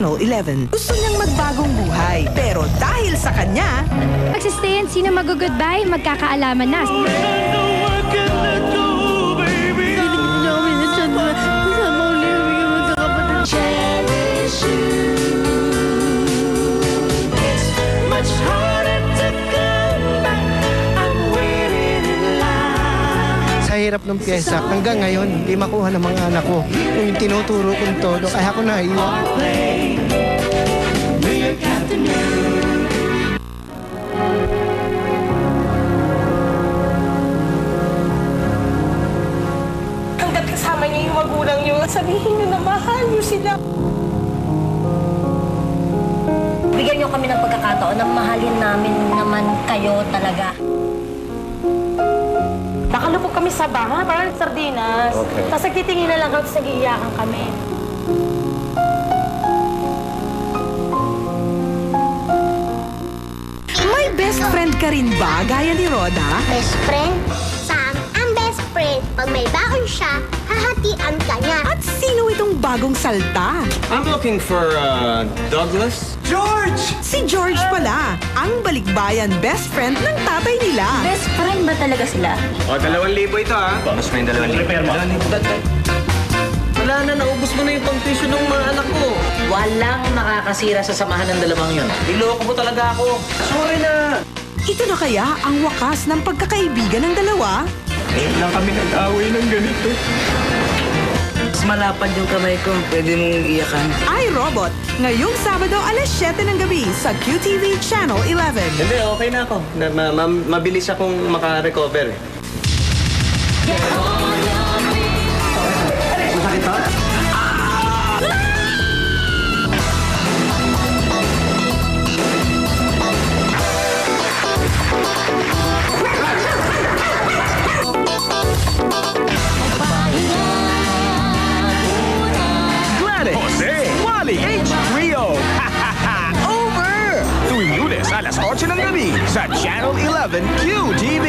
Channel 11. Gusto niyang magbagong buhay, pero dahil sa kanya, Magsistayan, sino mag-goodbye, magkakaalaman na. Sa hirap ng pyesa, hanggang ngayon, hindi makuha ng mga anak ko. Yung tinuturo kong todo, kaya ako naiyak. Hanggat kasama niya yung magulang niyo, sabihin niyo na mahal niyo sila. Bigyan niyo kami ng pagkakataon na mahalin namin naman kayo talaga. Nakalupok kami sa baha, parang sardinas. Okay. Tapos nagtitingin na lang kami, tapos nag-iiyakan kami. may best friend ka rin ba gaya ni Roda? Best friend? Sam, ang best friend. Pag may baon siya, hahatian ka niya. At sino itong bagong salta? I'm looking for Douglas. Si George pala, ang balikbayan best friend ng tatay nila. Best friend ba talaga sila? O, 2,000 ito ha. Mas may 2,000. Wala na, naubos mo na yung pang-tuition ng mga anak ko. Walang makakasira sa samahan ng dalawang yon. Niloko mo talaga ako. Sorry na. Ito na kaya ang wakas ng pagkakaibigan ng dalawa? Ngayon lang kami nag-away ng ganito. Mas malapad yung kamay ko. Pwede mong iyakan. iRobot, ngayong Sabado alas 7 ng gabi sa QTV Channel 11. Hindi, okay na ako. Mabilis akong maka-recover. Masakit ba? Jose, Wally, H. Rio. Over! Tuwing Lunes alas 8 ng gabi sa Channel 11 QTV.